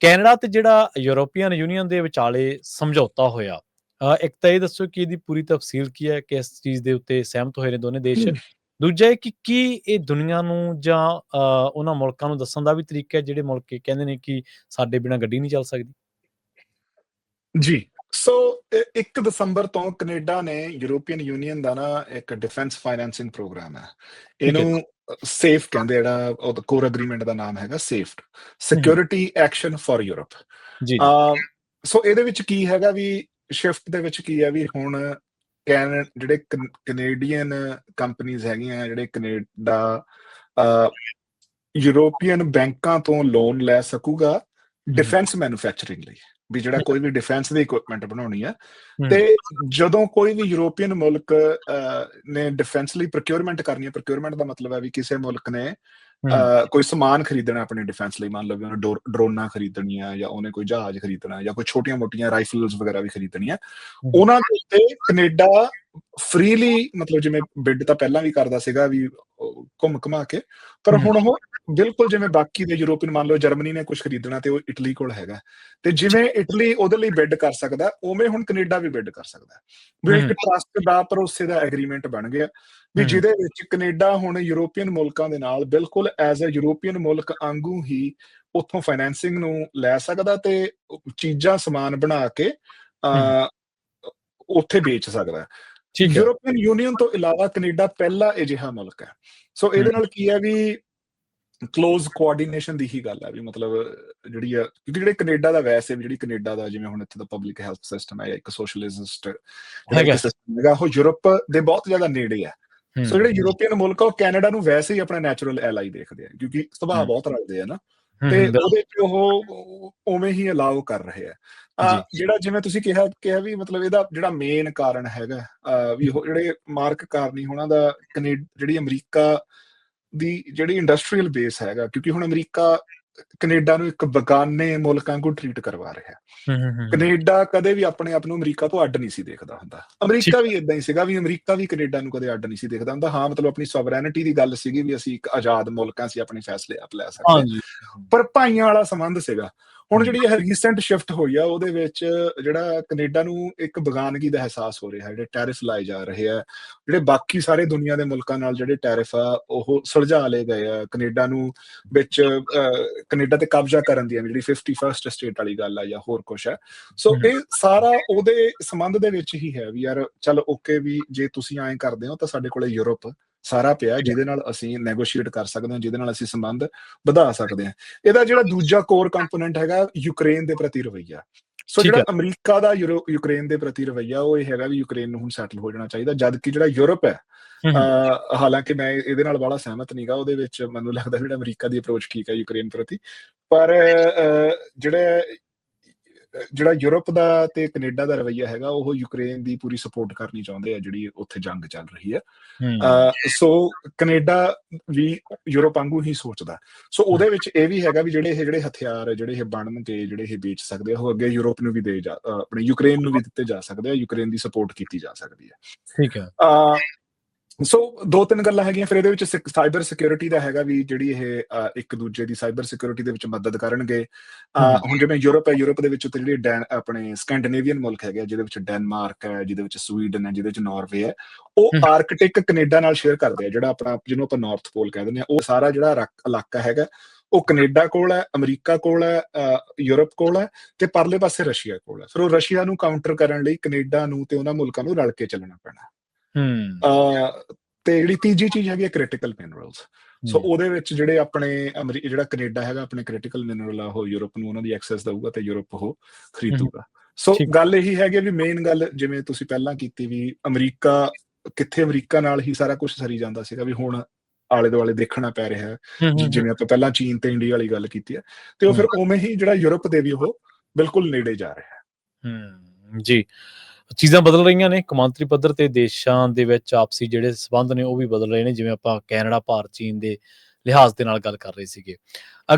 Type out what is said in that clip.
Canada ਤੇ ਜਿਹੜਾ European union ਦੇ ਵਿਚਾਲੇ ਸਮਝੌਤਾ ਹੋਇਆ, ਇੱਕ ਤਾਂ ਇਹ ਦੱਸੋ ਕਿ ਇਹਦੀ ਪੂਰੀ ਤਫਸੀਲ ਕੀ ਹੈ, ਕਿਸ ਚੀਜ਼ ਦੇ ਉੱਤੇ ਸਹਿਮਤ ਹੋਏ ਨੇ ਦੋਨੇ ਦੇਸ਼? ਦੂਜਾ ਇਹ ਕਿ ਕੀ ਇਹ ਦੁਨੀਆ ਨੂੰ ਜਾਂ ਉਹਨਾਂ ਮੁਲਕਾਂ ਨੂੰ ਦੱਸਣ ਦਾ ਵੀ ਤਰੀਕਾ ਹੈ, ਜਿਹੜੇ ਮੁਲਕ ਇਹ ਕਹਿੰਦੇ ਨੇ ਕਿ ਸਾਡੇ ਬਿਨਾਂ ਗੱਡੀ ਨਹੀਂ ਚੱਲ ਸਕਦੀ? ਜੀ। ਸੋ 1 ਦਸੰਬਰ ਤੋਂ ਕੈਨੇਡਾ ਨੇ ਯੂਰੋਪੀਅਨ ਯੂਨੀਅਨ ਦਾ ਨਾ ਇੱਕ ਡਿਫੈਂਸ ਫਾਈਨੈਂਸਿੰਗ ਪ੍ਰੋਗਰਾਮ ਹੈ। ਠੀਕ ਹੈ। ਇਹਨੂੰ ਸੇਫ ਕਹਿੰਦੇ, ਜਿਹੜਾ ਉਹਦਾ ਕੋਰ ਅਗਰੀਮੈਂਟ ਦਾ ਨਾਮ ਹੈਗਾ ਸੇਫਟ, ਸਿਕਿਉਰਿਟੀ ਐਕਸ਼ਨ ਫॉर ਯੂਰਪ। ਜੀ, ਜੀ। ਸੋ ਇਹਦੇ ਵਿੱਚ ਕੀ ਹੈਗਾ ਵੀ ਸ਼ਿਫਟ ਦੇ ਵਿੱਚ ਕੀ ਹੈ ਵੀ ਹੁਣ ਜਿਹੜੇ ਕੈਨੇਡੀਅਨ ਕੰਪਨੀਜ਼ ਹੈਗੀਆਂ, ਜਿਹੜੇ ਕੈਨੇਡਾ ਯੂਰੋਪੀਅਨ ਬੈਂਕਾਂ ਤੋਂ ਲੋਨ ਲੈ ਸਕੂਗਾ ਡਿਫੈਂਸ ਮੈਨੂਫੈਕਚਰਿੰਗ ਲਈ, ਵੀ ਜਿਹੜਾ ਕੋਈ ਵੀ ਡਿਫੈਂਸ ਦੀ ਇਕੁਇਪਮੈਂਟ ਬਣਾਉਣੀ ਆ। ਤੇ ਜਦੋਂ ਕੋਈ ਵੀ ਯੂਰੋਪੀਅਨ ਮੁਲਕ ਨੇ ਡਿਫੈਂਸ ਲਈ ਪ੍ਰੋਕਿਉਰਮੈਂਟ ਕਰਨੀ ਹੈ, ਪ੍ਰੋਕਿਉਰਮੈਂਟ ਦਾ ਮਤਲਬ ਹੈ ਵੀ ਕਿਸੇ ਮੁਲਕ ਨੇ ਕੋਈ ਸਮਾਨ ਖਰੀਦਣਾ ਆਪਣੇ ਡਿਫੈਂਸ ਲਈ, ਮੰਨ ਲਓ ਵੀ ਉਹਨੇ ਡਰੋਨਾਂ ਖਰੀਦਣੀਆਂ, ਜਾਂ ਉਹਨੇ ਕੋਈ ਜਹਾਜ਼ ਖਰੀਦਣਾ, ਜਾਂ ਕੋਈ ਛੋਟੀਆਂ ਮੋਟੀਆਂ ਰਾਈਫਲਸ ਵਗੈਰਾ ਵੀ ਖਰੀਦਣੀਆਂ, ਉਹਨਾਂ ਦੇ ਉੱਤੇ ਕੈਨੇਡਾ ਫ੍ਰੀਲੀ, ਮਤਲਬ ਜਿਵੇਂ ਬਿਡ ਤਾਂ ਪਹਿਲਾਂ ਵੀ ਕਰਦਾ ਸੀਗਾ ਵੀ ਘੁੰਮ ਘੁਮਾ ਕੇ, ਪਰ ਹੁਣ ਉਹ ਬਿਲਕੁਲ ਜਿਵੇਂ ਬਾਕੀ ਦੇ ਯੂਰੋਪੀਅਨ, ਮੰਨ ਲਓ ਜਰਮਨੀ ਨੇ ਕੁਝ ਖਰੀਦਣਾ ਤੇ ਉਹ ਇਟਲੀ ਕੋਲ ਹੈਗਾ, ਤੇ ਜਿਵੇਂ ਇਟਲੀ ਉਹਦੇ ਲਈ ਬਿਡ ਕਰ ਸਕਦਾ, ਉਵੇਂ ਹੁਣ ਕੈਨੇਡਾ ਵੀ ਬਿਡ ਕਰ ਸਕਦਾ। ਵੀ ਇੱਕ ਟਰਸਟ ਦਾ, ਭਰੋਸੇ ਦਾ ਐਗਰੀਮੈਂਟ ਬਣ ਗਿਆ, ਵੀ ਜਿਹਦੇ ਵਿੱਚ ਕੈਨੇਡਾ ਹੁਣ ਯੂਰੋਪੀਅਨ ਮੁਲਕਾਂ ਦੇ ਨਾਲ ਬਿਲਕੁਲ ਐਜ਼ ਅ ਯੂਰੋਪੀਅਨ ਮੁਲਕ ਵਾਂਗੂ ਹੀ ਉੱਥੋਂ ਫਾਈਨੈਂਸਿੰਗ ਨੂੰ ਲੈ ਸਕਦਾ, ਤੇ ਚੀਜ਼ਾਂ ਸਮਾਨ ਬਣਾ ਕੇ ਉੱਥੇ ਵੇਚ ਸਕਦਾ। ਯੂਰੋਪੀਅਨ ਯੂਨੀਅਨ ਤੋਂ ਇਲਾਵਾ ਕੈਨੇਡਾ ਪਹਿਲਾ ਅਜਿਹਾ ਮੁਲਕ ਹੈ। ਸੋ ਇਹਦੇ ਨਾਲ ਕੀ ਹੈ ਵੀ ਕਲੋਜ਼ ਕੋਆਰਡੀਨੇਸ਼ਨ ਦੀ ਹੀ ਗੱਲ ਹੈ, ਵੀ ਮਤਲਬ ਜਿਹੜੀ ਆ, ਕਿਉਂਕਿ ਜਿਹੜੇ ਕੈਨੇਡਾ ਦਾ ਵੈਸੇ ਵੀ, ਜਿਹੜੀ ਕੈਨੇਡਾ ਦਾ ਜਿਵੇਂ ਹੁਣ ਇੱਥੇ ਦਾ ਪਬਲਿਕ ਹੈਲਥ ਸਿਸਟਮ ਹੈ, ਇੱਕ ਸੋਸ਼ਲਿਸਟ ਸਿਸਟਮ ਹੈਗਾ, ਉਹ ਯੂਰਪ ਦੇ ਬਹੁਤ ਜ਼ਿਆਦਾ ਨੇੜੇ ਹੈ। ਸੋ ਜਿਹੜੇ ਯੂਰੋਪੀਅਨ ਮੁਲਕ ਆ, ਉਹ ਕੈਨੇਡਾ ਨੂੰ ਵੈਸੇ ਹੀ ਆਪਣਾ ਨੈਚੁਰਲ ਐਲਾਈ ਦੇਖਦੇ ਆ, ਕਿਉਂਕਿ ਸੁਭਾਅ ਬਹੁਤ ਰਲਦੇ ਆ ਨਾ, ਤੇ ਉਹਦੇ ਚ ਉਹ ਉਵੇਂ ਹੀ ਅਲਾਉ ਕਰ ਰਹੇ ਆ। ਜਿਹੜਾ ਜਿਵੇਂ ਤੁਸੀਂ ਕਿਹਾ ਵੀ ਮਤਲਬ ਇਹਦਾ ਜਿਹੜਾ ਮੇਨ ਕਾਰਨ ਹੈਗਾ ਵੀ ਉਹ ਜਿਹੜੇ ਮਾਰਕ ਕਾਰਨੀ ਉਹਨਾਂ ਦਾ ਜਿਹੜੀ ਅਮਰੀਕਾ ਦੀ ਜਿਹੜੀ ਇੰਡਸਟਰੀਅਲ ਬੇਸ ਹੈਗਾ, ਕਿਉਂਕਿ ਹੁਣ ਅਮਰੀਕਾ ਕੈਨੇਡਾ ਨੂੰ ਇੱਕ ਬਗਾਨੇ ਮੁਲਕਾਂ ਨੂੰ ਟਰੀਟ ਕਰਵਾ ਰਿਹਾ। ਕੈਨੇਡਾ ਕਦੇ ਵੀ ਆਪਣੇ ਆਪ ਨੂੰ ਅਮਰੀਕਾ ਤੋਂ ਅੱਡ ਨਹੀਂ ਸੀ ਦੇਖਦਾ ਹੁੰਦਾ। ਅਮਰੀਕਾ ਵੀ ਇਦਾਂ ਹੀ ਸੀਗਾ, ਵੀ ਅਮਰੀਕਾ ਵੀ ਕੈਨੇਡਾ ਨੂੰ ਕਦੇ ਅੱਡ ਨਹੀਂ ਸੀ ਦੇਖਦਾ ਹੁੰਦਾ। ਹਾਂ, ਮਤਲਬ ਆਪਣੀ ਸੋਵਰੈਨਿਟੀ ਦੀ ਗੱਲ ਸੀਗੀ, ਵੀ ਅਸੀਂ ਇੱਕ ਆਜ਼ਾਦ ਮੁਲਕ ਹਾਂ, ਅਸੀਂ ਆਪਣੇ ਫੈਸਲੇ ਆਪ ਲੈ ਸਕਦੇ, ਪਰ ਭਾਈਆਂ ਵਾਲਾ ਸੰਬੰਧ ਸੀਗਾ। ਹੁਣ ਜਿਹੜੀ ਇਹ ਰੀਸੈਂਟ ਸ਼ਿਫਟ ਹੋਈ ਆ, ਉਹਦੇ ਵਿੱਚ ਜਿਹੜਾ ਕੈਨੇਡਾ ਨੂੰ ਇੱਕ ਬਗਾਨਗੀ ਦਾ ਅਹਿਸਾਸ ਹੋ ਰਿਹਾ, ਜਿਹੜੇ ਟੈਰਿਫ ਲਾਏ ਜਾ ਰਹੇ ਆ, ਜਿਹੜੇ ਬਾਕੀ ਸਾਰੇ ਦੁਨੀਆ ਦੇ ਮੁਲਕਾਂ ਨਾਲ ਜਿਹੜੇ ਟੈਰਿਫ ਆ ਉਹ ਸੁਲਝਾ ਲਏ ਗਏ ਆ, ਕੈਨੇਡਾ ਨੂੰ ਵਿੱਚ ਕੈਨੇਡਾ ਤੇ ਕਬਜ਼ਾ ਕਰਨ ਦੀ ਜਿਹੜੀ 51st ਸਟੇਟ ਵਾਲੀ ਗੱਲ ਆ, ਜਾਂ ਹੋਰ ਕੁਛ ਹੈ। ਸੋ ਇਹ ਸਾਰਾ ਉਹਦੇ ਸੰਬੰਧ ਦੇ ਵਿੱਚ ਹੀ ਹੈ, ਵੀ ਯਾਰ ਚੱਲ ਓਕੇ, ਵੀ ਜੇ ਤੁਸੀਂ ਐਂ ਕਰਦੇ ਹੋ ਤਾਂ ਸਾਡੇ ਕੋਲੇ ਯੂਰਪ ਸਾਰਾ ਪਿਆ, ਜਿਹਦੇ ਨਾਲ ਅਸੀਂ ਨੈਗੋਸ਼ੀਏਟ ਕਰ ਸਕਦੇ ਹਾਂ, ਜਿਹਦੇ ਨਾਲ ਅਸੀਂ ਸੰਬੰਧ ਵਧਾ ਸਕਦੇ ਹਾਂ। ਇਹਦਾ ਜਿਹੜਾ ਦੂਜਾ ਕੋਰ ਕੰਪੋਨੈਂਟ ਹੈਗਾ, ਯੂਕਰੇਨ ਦੇ ਪ੍ਰਤੀ ਰਵੱਈਆ। ਸੋ ਜਿਹੜਾ ਅਮਰੀਕਾ ਦਾ ਯੂਕਰੇਨ ਦੇ ਪ੍ਰਤੀ ਰਵੱਈਆ, ਉਹ ਇਹ ਹੈਗਾ ਵੀ ਯੂਕਰੇਨ ਨੂੰ ਹੁਣ ਸੈਟਲ ਹੋ ਜਾਣਾ ਚਾਹੀਦਾ, ਜਦਕਿ ਜਿਹੜਾ ਯੂਰਪ ਹੈ, ਹਾਲਾਂਕਿ ਮੈਂ ਇਹਦੇ ਨਾਲ ਬੜਾ ਸਹਿਮਤ ਨਹੀਂਗਾ, ਉਹਦੇ ਵਿੱਚ ਮੈਨੂੰ ਲੱਗਦਾ ਜਿਹੜਾ ਅਮਰੀਕਾ ਦੀ ਅਪਰੋਚ ਠੀਕ ਹੈ ਯੂਕਰੇਨ ਪ੍ਰਤੀ, ਪਰ ਜਿਹੜਾ ਯੂਰਪ ਦਾ ਤੇ ਕੈਨੇਡਾ ਦਾ ਰਵੱਈਆ ਹੈਗਾ, ਉਹ ਯੂਕਰੇਨ ਦੀ ਪੂਰੀ ਸਪੋਰਟ ਕਰਨੀ ਚਾਹੁੰਦੇ ਆ, ਜਿਹੜੀ ਉੱਥੇ ਜੰਗ ਚੱਲ ਰਹੀ ਹੈ। ਸੋ ਕੈਨੇਡਾ ਵੀ ਯੂਰਪ ਵਾਂਗੂ ਹੀ ਸੋਚਦਾ। ਸੋ ਉਹਦੇ ਵਿੱਚ ਇਹ ਵੀ ਹੈਗਾ ਵੀ ਜਿਹੜੇ ਹਥਿਆਰ ਜਿਹੜੇ ਇਹ ਬਣਨਗੇ, ਜਿਹੜੇ ਇਹ ਵੇਚ ਸਕਦੇ ਆ, ਉਹ ਅੱਗੇ ਯੂਰਪ ਨੂੰ ਵੀ ਆਪਣੇ ਯੂਕਰੇਨ ਨੂੰ ਵੀ ਦਿੱਤੇ ਜਾ ਸਕਦੇ ਆ, ਯੂਕਰੇਨ ਦੀ ਸਪੋਰਟ ਕੀਤੀ ਜਾ ਸਕਦੀ ਹੈ। ਠੀਕ ਹੈ। ਸੋ 2-3 ਗੱਲਾਂ ਹੈਗੀਆਂ। ਫਿਰ ਇਹਦੇ ਵਿੱਚ ਸਾਈਬਰ ਸਿਕਿਉਰਿਟੀ ਦਾ ਹੈਗਾ, ਵੀ ਜਿਹੜੀ ਇਹ ਇੱਕ ਦੂਜੇ ਦੀ ਸਾਈਬਰ ਸਿਕਿਉਰਿਟੀ ਦੇ ਵਿੱਚ ਮਦਦ ਕਰਨਗੇ। ਹੁਣ ਜਿਵੇਂ ਯੂਰਪ ਹੈ, ਯੂਰਪ ਦੇ ਵਿੱਚ ਜਿਹੜੇ ਆਪਣੇ ਸਕੈਂਡੀਨੇਵੀਅਨ ਮੁਲਕ ਹੈਗੇ, ਜਿਹਦੇ ਵਿੱਚ ਡੈਨਮਾਰਕ ਹੈ, ਜਿਹਦੇ ਵਿੱਚ ਸਵੀਡਨ ਹੈ, ਜਿਹਦੇ ਵਿੱਚ ਨਾਰਵੇ ਹੈ, ਉਹ ਆਰਕਟਿਕ ਕੈਨੇਡਾ ਨਾਲ ਸ਼ੇਅਰ ਕਰਦੇ ਆ। ਜਿਹੜਾ ਆਪਣਾ ਜਿਹਨੂੰ ਆਪਾਂ ਨਾਰਥ ਪੋਲ ਕਹਿ ਦਿੰਦੇ ਹਾਂ, ਉਹ ਸਾਰਾ ਜਿਹੜਾ ਇਲਾਕਾ ਹੈਗਾ, ਉਹ ਕੈਨੇਡਾ ਕੋਲ ਹੈ, ਅਮਰੀਕਾ ਕੋਲ ਹੈ, ਯੂਰਪ ਕੋਲ ਹੈ, ਤੇ ਪਰਲੇ ਪਾਸੇ ਰਸ਼ੀਆ ਕੋਲ ਹੈ। ਫਿਰ ਉਹ ਰਸ਼ੀਆ ਨੂੰ ਕਾਊਂਟਰ ਕਰਨ ਲਈ ਕੈਨੇਡਾ ਨੂੰ ਤੇ ਉਹਨਾਂ ਮੁਲਕਾਂ ਨੂੰ ਰਲ ਕੇ ਚੱਲਣਾ ਪੈਣਾ। ਤੇ ਜਿਹੜੀ ਤੀਜੀ ਚੀਜ਼ ਹੈਗੀ ਕ੍ਰਿਟੀਕਲ ਮਿਨਰਲਸ। ਸੋ ਉਹਦੇ ਵਿੱਚ ਜਿਹੜੇ ਆਪਣੇ ਜਿਹੜਾ ਕੈਨੇਡਾ ਹੈਗਾ, ਆਪਣੇ ਕ੍ਰਿਟੀਕਲ ਮਿਨਰਲ ਆ, ਉਹ ਯੂਰਪ ਨੂੰ ਉਹਨਾਂ ਦੀ ਐਕਸੈਸ ਦਊਗਾ, ਤੇ ਯੂਰਪ ਉਹ ਖਰੀਦੂਗਾ। ਸੋ ਗੱਲ ਇਹੀ ਹੈਗੀ ਵੀ ਮੇਨ ਗੱਲ, ਜਿਵੇਂ ਤੁਸੀਂ ਪਹਿਲਾਂ ਕੀਤੀ, ਵੀ ਅਮਰੀਕਾ ਨਾਲ ਹੀ ਸਾਰਾ ਕੁਝ ਸਰੀ ਜਾਂਦਾ ਸੀਗਾ, ਵੀ ਹੁਣ ਆਲੇ ਦੁਆਲੇ ਦੇਖਣਾ ਪੈ ਰਿਹਾ ਹੈ। ਜਿਵੇਂ ਆਪਾਂ ਪਹਿਲਾਂ ਚੀਨ ਤੇ ਇੰਡੀਆ ਵਾਲੀ ਗੱਲ ਕੀਤੀ ਹੈ, ਤੇ ਉਹ ਫਿਰ ਉਵੇਂ ਹੀ ਜਿਹੜਾ ਯੂਰਪ ਦੇ ਵੀ ਉਹ ਬਿਲਕੁਲ ਨੇੜੇ ਜਾ ਰਿਹਾ ਹੈ। ਜੀ, ਚੀਜ਼ਾਂ ਬਦਲ ਰਹੀਆਂ ਨੇ, ਕੌਮਾਂਤਰੀ ਪੱਧਰ ਤੇ ਦੇਸ਼ਾਂ ਦੇ ਵਿੱਚ ਆਪਸੀ ਜਿਹੜੇ ਸੰਬੰਧ ਨੇ ਉਹ ਵੀ ਬਦਲ ਰਹੇ ਨੇ, ਜਿਵੇਂ ਆਪਾਂ ਕੈਨੇਡਾ, ਭਾਰਤ, ਚੀਨ ਦੇ ਲਿਹਾਜ਼ ਦੇ ਨਾਲ ਗੱਲ ਕਰ ਰਹੇ ਸੀਗੇ।